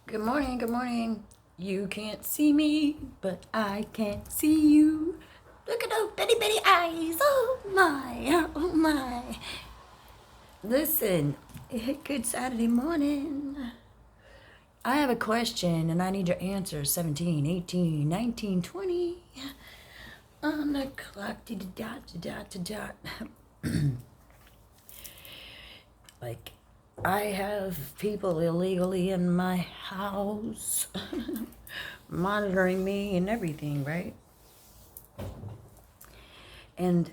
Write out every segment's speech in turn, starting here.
Good morning, good morning. You can't see me, but I can see you. Look at those bitty bitty eyes. Oh my, oh my. Listen, good Saturday morning. I have a question and I need your answer. 17, 18, 19, 20. On the clock, dot, dot, dot, dot. Like, I have people illegally in my house monitoring me and everything, right? And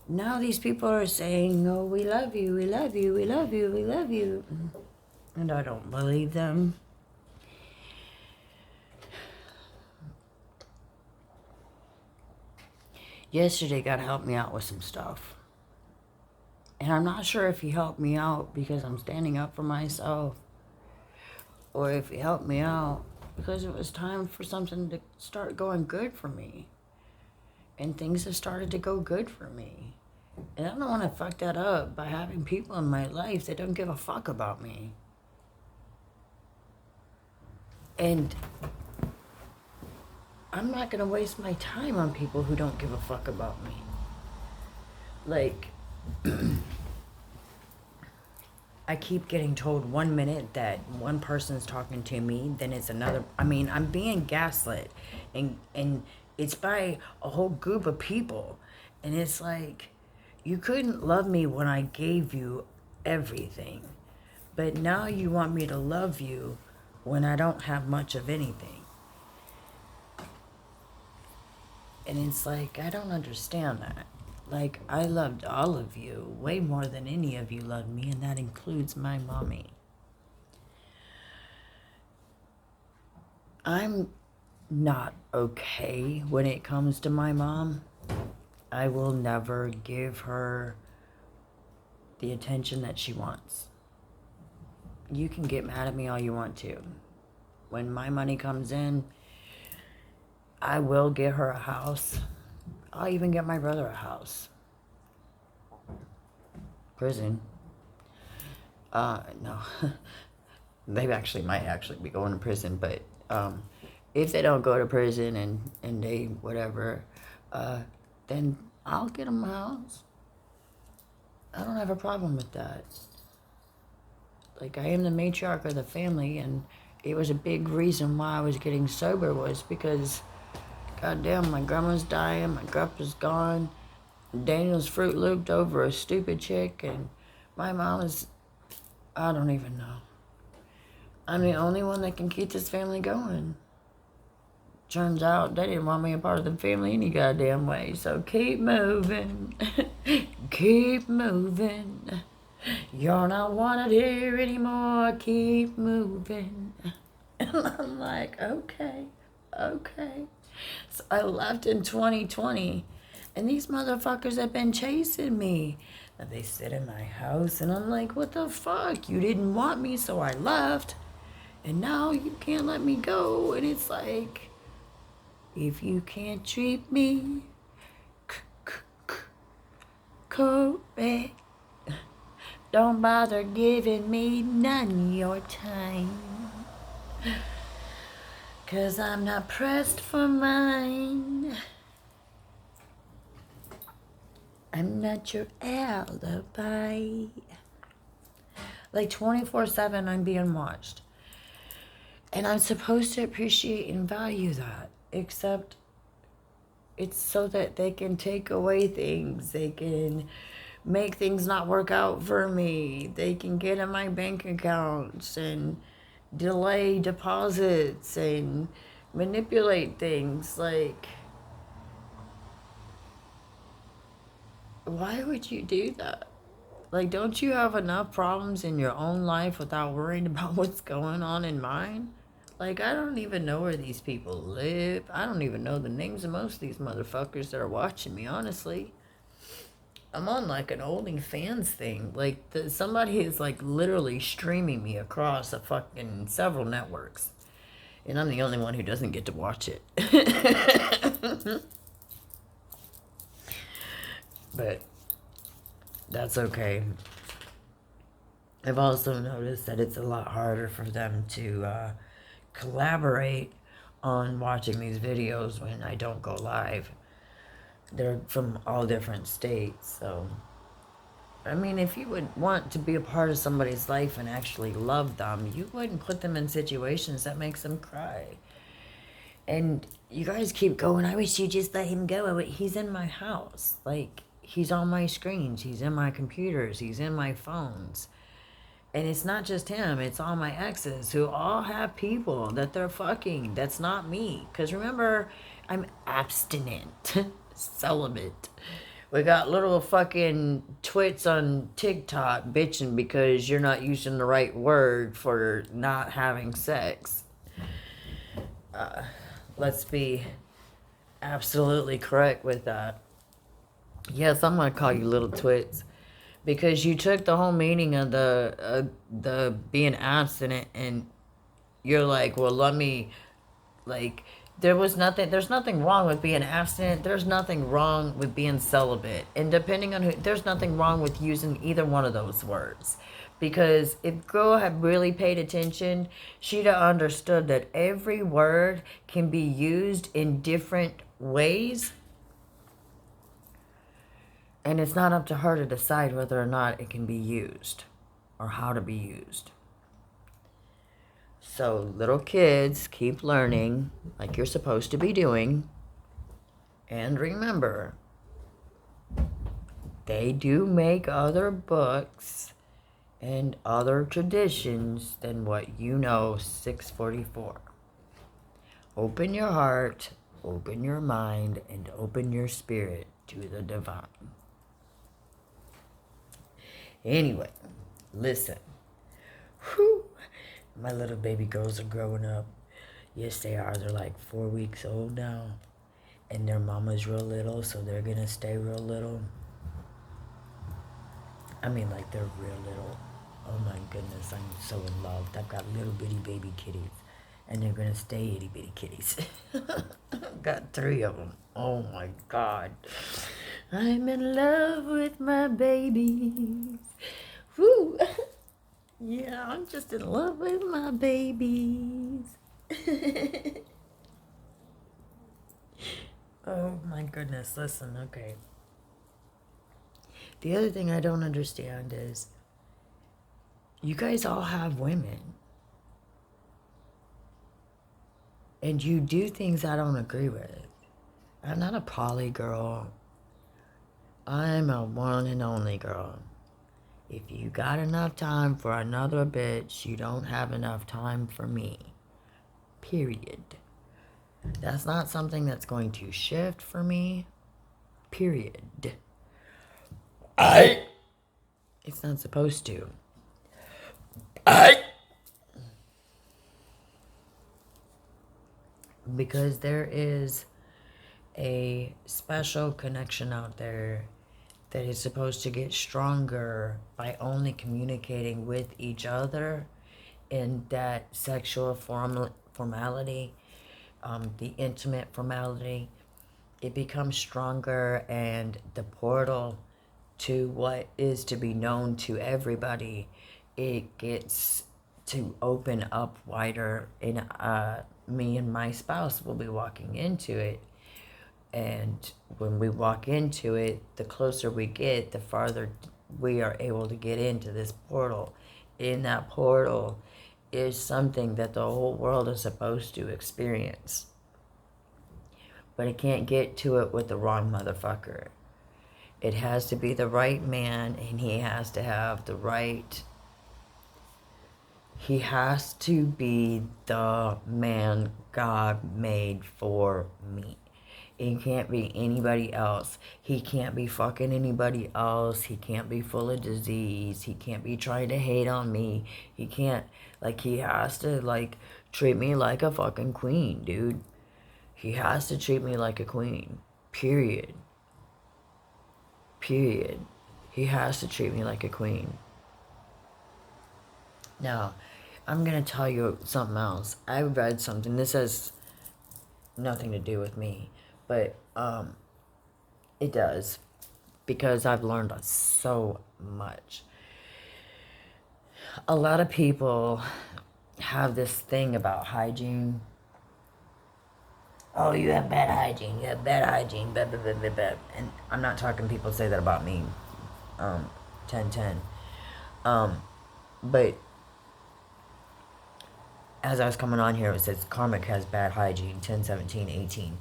now these people are saying, oh, we love you, we love you, we love you, we love you. And I don't believe them. Yesterday, God helped me out with some stuff. And I'm not sure if he helped me out because I'm standing up for myself, or if he helped me out because it was time for something to start going good for me. And things have started to go good for me. And I don't want to fuck that up by having people in my life that don't give a fuck about me. And I'm not going to waste my time on people who don't give a fuck about me. Like, I keep getting told 1 minute that one person's talking to me, then it's another. I mean, I'm being gaslit. And it's by a whole group of people. And it's like, you couldn't love me when I gave you everything. But now you want me to love you when I don't have much of anything. And it's like, I don't understand that. Like, I loved all of you way more than any of you loved me, and that includes my mommy. I'm not okay when it comes to my mom. I will never give her the attention that she wants. You can get mad at me all you want to. When my money comes in, I will get her a house. I'll even get my brother a house. Prison. No. They actually might actually be going to prison, but if they don't go to prison and they whatever, then I'll get them a house. I don't have a problem with that. Like, I am the matriarch of the family, and it was a big reason why I was getting sober was because, goddamn, my grandma's dying, my grandpa's gone, Daniel's Fruit Looped over a stupid chick, and my mom is, I don't even know. I'm the only one that can keep this family going. Turns out they didn't want me a part of the family any goddamn way, so keep moving. Keep moving. You're not wanted here anymore, keep moving. And I'm like, okay. So I left in 2020, and these motherfuckers have been chasing me. And they sit in my house, and I'm like, what the fuck? You didn't want me, so I left. And now you can't let me go. And it's like, if you can't treat me correct, don't bother giving me none of your time. 'Cause I'm not pressed for mine. I'm not your alibi. Like 24/7 I'm being watched. And I'm supposed to appreciate and value that. Except it's so that they can take away things. They can make things not work out for me. They can get in my bank accounts and delay deposits and manipulate things. Like, why would you do that? Like, don't you have enough problems in your own life without worrying about what's going on in mine? Like, I don't even know where these people live. I don't even know the names of most of these motherfuckers that are watching me, honestly. I'm on like an OnlyFans thing. Like, somebody is like literally streaming me across a fucking several networks. And I'm the only one who doesn't get to watch it. But that's okay. I've also noticed that it's a lot harder for them to collaborate on watching these videos when I don't go live. They're from all different states, so I mean, if you would want to be a part of somebody's life and actually love them, you wouldn't put them in situations that makes them cry. And you guys keep going, I wish you just let him go. He's in my house. Like, he's on my screens. He's in my computers. He's in my phones. And it's not just him. It's all my exes who all have people that they're fucking. That's not me. Because remember, I'm abstinent. Celibate. We got little fucking twits on TikTok bitching because you're not using the right word for not having sex. Let's be absolutely correct with that. Yes, I'm gonna call you little twits because you took the whole meaning of the being abstinent and you're like, well, let me, like, there's nothing wrong with being abstinent. There's nothing wrong with being celibate. And depending on who, there's nothing wrong with using either one of those words. Because if girl had really paid attention, she'd have understood that every word can be used in different ways. And it's not up to her to decide whether or not it can be used or how to be used. So little kids, keep learning like you're supposed to be doing. And remember, they do make other books and other traditions than what you know 644. Open your heart, open your mind, and open your spirit to the divine. Anyway, listen. Whew. My little baby girls are growing up. Yes, they are. They're like 4 weeks old now. And their mama's real little, so they're going to stay real little. I mean, like, they're real little. Oh, my goodness. I'm so in love. I've got little bitty baby kitties. And they're going to stay itty bitty kitties. I've got 3 of them. Oh, my God. I'm in love with my babies. Woo! Yeah, I'm just in love with my babies. Oh my goodness, listen, okay. The other thing I don't understand is you guys all have women. And you do things I don't agree with. I'm not a poly girl. I'm a one and only girl. If you got enough time for another bitch, you don't have enough time for me. Period. That's not something that's going to shift for me. Period. It's not supposed to. Because there is a special connection out there that is supposed to get stronger by only communicating with each other in that sexual formality, the intimate formality. It becomes stronger, and the portal to what is to be known to everybody, it gets to open up wider, and me and my spouse will be walking into it. And when we walk into it, the closer we get, the farther we are able to get into this portal. In that portal is something that the whole world is supposed to experience. But it can't get to it with the wrong motherfucker. It has to be the right man, and he has to have the right... He has to be the man God made for me. It can't be anybody else. He can't be fucking anybody else. He can't be full of disease. He can't be trying to hate on me. He can't, like, he has to, like, treat me like a fucking queen, dude. He has to treat me like a queen. Period. Period. He has to treat me like a queen. Now, I'm going to tell you something else. I read something. This has nothing to do with me. But it does, because I've learned so much. A lot of people have this thing about hygiene. Oh, you have bad hygiene. You have bad hygiene. Blah, blah, blah, blah, blah. And I'm not talking people say that about me. 10-10. But as I was coming on here, it says Karmic has bad hygiene. 10-17-18.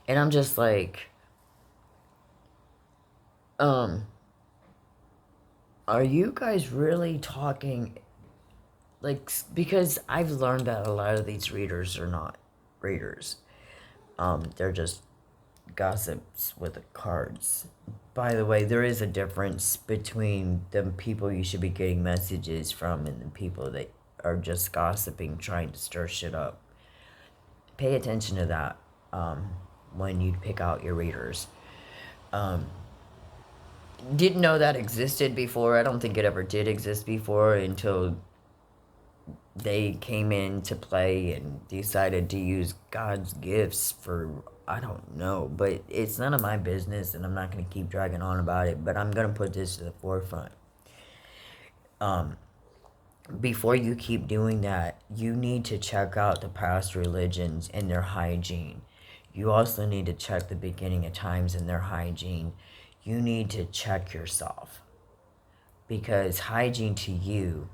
And I'm just like, are you guys really talking, like, because I've learned that a lot of these readers are not readers. They're just gossips with the cards. By the way, there is a difference between the people you should be getting messages from and the people that are just gossiping, trying to stir shit up. Pay attention to that when you pick out your readers. Didn't know that existed before. I don't think it ever did exist before until they came into play and decided to use God's gifts for, I don't know, but it's none of my business, and I'm not going to keep dragging on about it, but I'm going to put this to the forefront. Before you keep doing that, you need to check out the past religions and their hygiene. You also need to check the beginning of times and their hygiene. You need to check yourself, because hygiene to you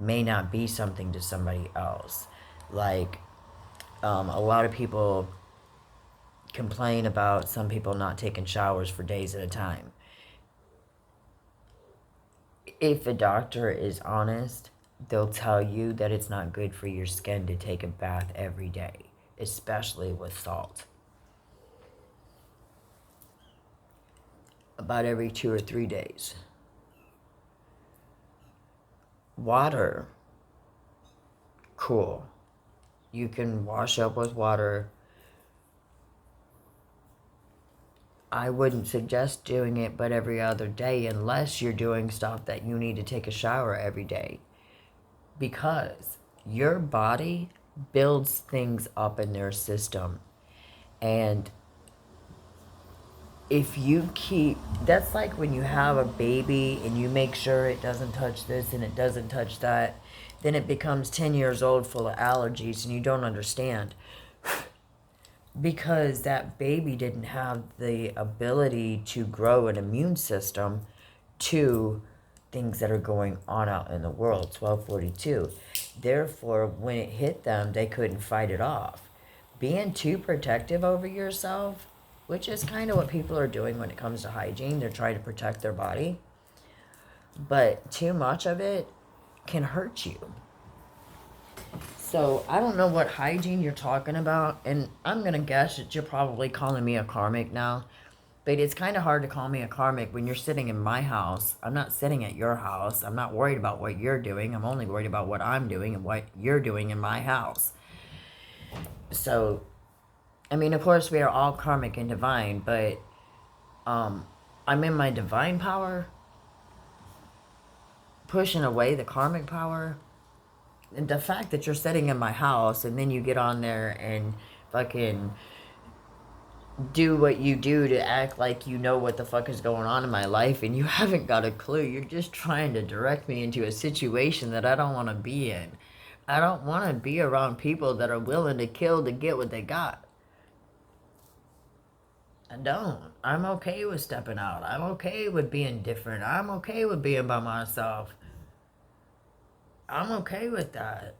may not be something to somebody else. Like, a lot of people complain about some people not taking showers for days at a time. If a doctor is honest, they'll tell you that it's not good for your skin to take a bath every day, especially with salt. About every 2 or 3 days. Water, cool. You can wash up with water. I wouldn't suggest doing it but every other day unless you're doing stuff that you need to take a shower every day. Because your body builds things up in their system. And if you keep, that's like when you have a baby and you make sure it doesn't touch this and it doesn't touch that, then it becomes 10 years old full of allergies and you don't understand. Because that baby didn't have the ability to grow an immune system to things that are going on out in the world. 1242. Therefore, when it hit them, they couldn't fight it off. Being too protective over yourself, which is kind of what people are doing when it comes to hygiene. They're trying to protect their body. But too much of it can hurt you. So I don't know what hygiene you're talking about. And I'm going to guess that you're probably calling me a karmic now. But it's kind of hard to call me a karmic when you're sitting in my house. I'm not sitting at your house. I'm not worried about what you're doing. I'm only worried about what I'm doing and what you're doing in my house. So, I mean, of course, we are all karmic and divine, but I'm in my divine power, pushing away the karmic power. And the fact that you're sitting in my house and then you get on there and fucking do what you do to act like you know what the fuck is going on in my life and you haven't got a clue. You're just trying to direct me into a situation that I don't want to be in. I don't want to be around people that are willing to kill to get what they got. I don't. I'm okay with stepping out. I'm okay with being different. I'm okay with being by myself. I'm okay with that.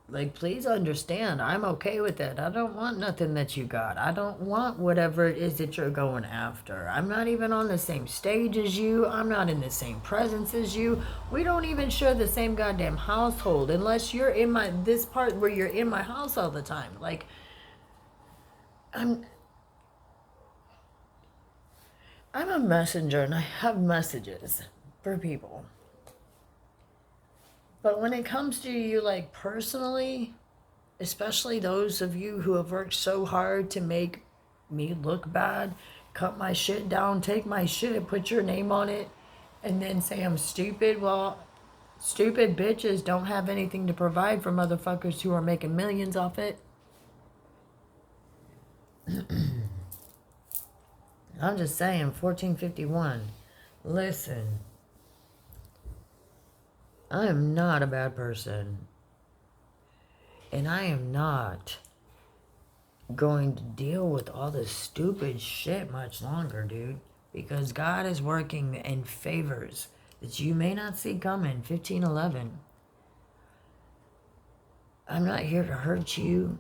Like, please understand, I'm okay with that. I don't want nothing that you got. I don't want whatever it is that you're going after. I'm not even on the same stage as you. I'm not in the same presence as you. We don't even share the same goddamn household unless you're in this part where you're in my house all the time. Like, I'm a messenger and I have messages for people. But when it comes to you, like, personally, especially those of you who have worked so hard to make me look bad, cut my shit down, take my shit, put your name on it, and then say I'm stupid, well, stupid bitches don't have anything to provide for motherfuckers who are making millions off it. I'm just saying, 1451. Listen, I am not a bad person. And I am not going to deal with all this stupid shit much longer, dude. Because God is working in favors that you may not see coming. 1511. I'm not here to hurt you.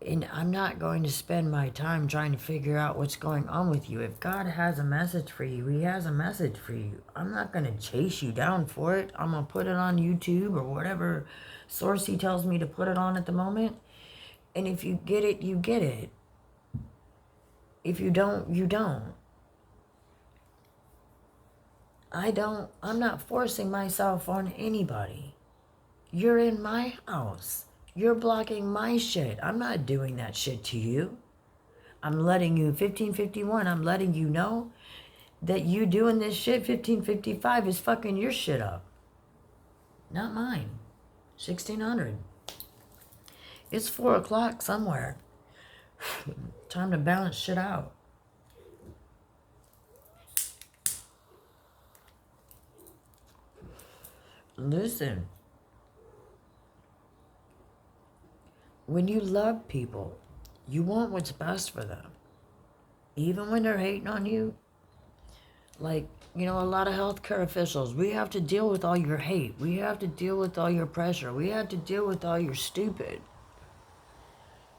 And I'm not going to spend my time trying to figure out what's going on with you. If God has a message for you, He has a message for you. I'm not going to chase you down for it. I'm going to put it on YouTube or whatever source He tells me to put it on at the moment. And if you get it, you get it. If you don't, you don't. I'm not forcing myself on anybody. You're in my house. You're blocking my shit. I'm not doing that shit to you. I'm letting you, 1551, I'm letting you know that you doing this shit, 1555, is fucking your shit up. Not mine. 1600. It's 4 o'clock somewhere. Time to balance shit out. Listen. When you love people, you want what's best for them. Even when they're hating on you. Like, you know, a lot of healthcare officials, we have to deal with all your hate. We have to deal with all your pressure. We have to deal with all your stupid.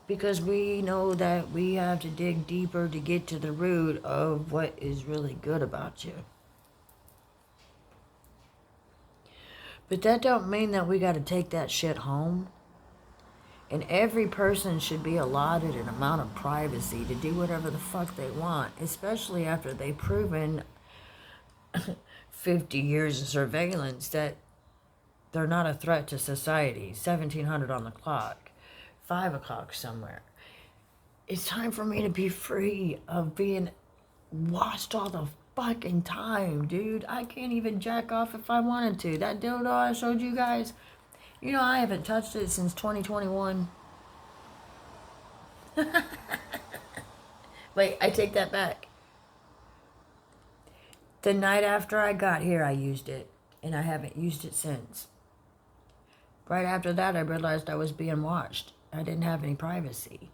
Because we know that we have to dig deeper to get to the root of what is really good about you. But that don't mean that we got to take that shit home. And every person should be allotted an amount of privacy to do whatever the fuck they want, especially after they've proven 50 years of surveillance that they're not a threat to society. 1700 on the clock, 5 o'clock somewhere. It's time for me to be free of being watched all the fucking time, dude. I can't even jack off if I wanted to. That dildo I showed you guys, you know, I haven't touched it since 2021. Wait, I take that back. The night after I got here, I used it, and I haven't used it since. Right after that, I realized I was being watched. I didn't have any privacy.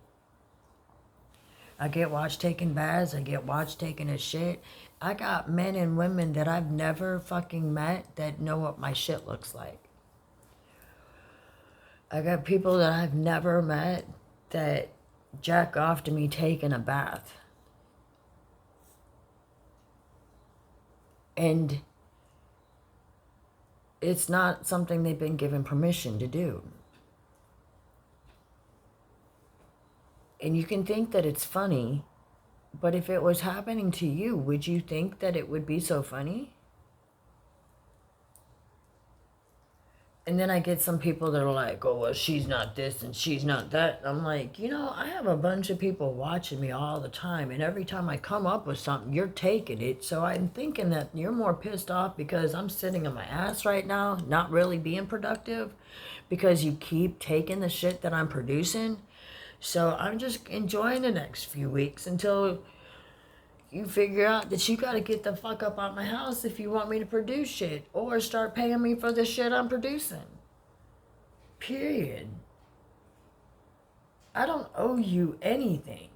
I get watched taking baths. I get watched taking a shit. I got men and women that I've never fucking met that know what my shit looks like. I got people that I've never met that jack off to me taking a bath. And it's not something they've been given permission to do. And you can think that it's funny, but if it was happening to you, would you think that it would be so funny? And then I get some people that are like, oh, well, she's not this and she's not that. I'm like, you know, I have a bunch of people watching me all the time. And every time I come up with something, you're taking it. So I'm thinking that you're more pissed off because I'm sitting on my ass right now, not really being productive, because you keep taking the shit that I'm producing. So I'm just enjoying the next few weeks until you figure out that you gotta get the fuck up out my house if you want me to produce shit, or start paying me for the shit I'm producing. Period. I don't owe you anything.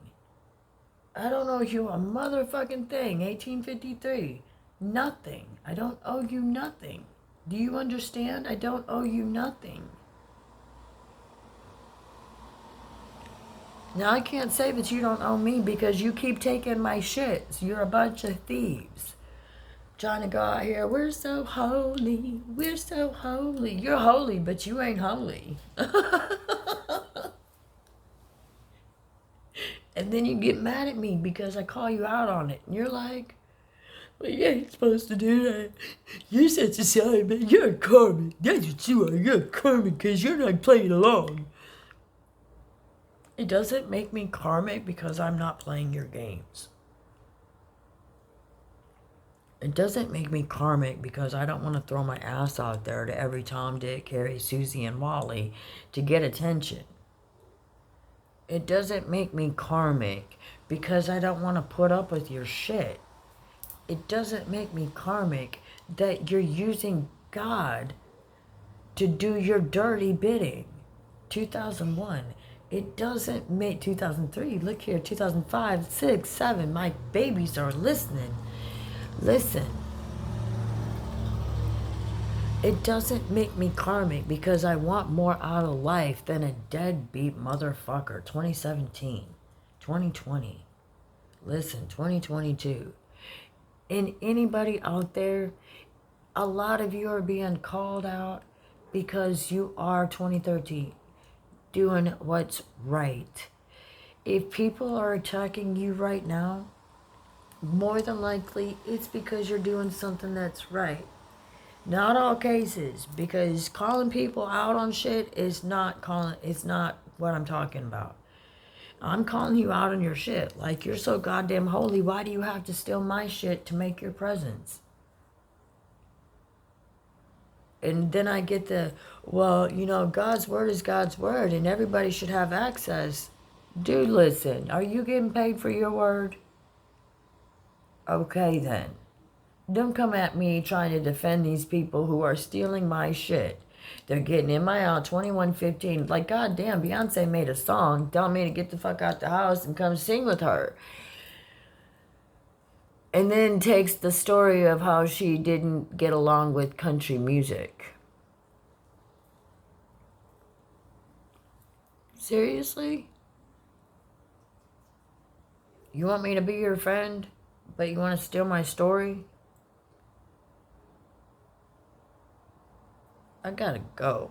I don't owe you a motherfucking thing. 1853. Nothing. I don't owe you nothing. Do you understand? I don't owe you nothing. Now, I can't say that you don't owe me because you keep taking my shit. So you're a bunch of thieves. Trying to go out here, we're so holy, we're so holy. You're holy, but you ain't holy. And then you get mad at me because I call you out on it. And you're like, well, you ain't supposed to do that. You're such a silly man. You're a Carmen. That's what you are. You're a Carmen because you're not playing along. It doesn't make me karmic because I'm not playing your games. It doesn't make me karmic because I don't want to throw my ass out there to every Tom, Dick, Harry, Susie, and Wally to get attention. It doesn't make me karmic because I don't want to put up with your shit. It doesn't make me karmic that you're using God to do your dirty bidding. 2001. It doesn't make 2003. Look here, 2005, 6, 7. My babies are listening. Listen. It doesn't make me karmic because I want more out of life than a deadbeat motherfucker. 2017, 2020. Listen, 2022. And anybody out there, a lot of you are being called out because you are 2013 doing what's right. If people are attacking you right now, more than likely it's because you're doing something that's right. Not all cases, because calling people out on shit is not what I'm talking about. I'm calling you out on your shit. Like, you're so goddamn holy, why do you have to steal my shit to make your presence? And then I get well, God's word is God's word and everybody should have access. Dude, listen, are you getting paid for your word? Okay then. Don't come at me trying to defend these people who are stealing my shit. They're getting in my house 21:15. Like, goddamn, Beyonce made a song telling me to get the fuck out the house and come sing with her. And then takes the story of how she didn't get along with country music. Seriously? You want me to be your friend, but you want to steal my story? I gotta go.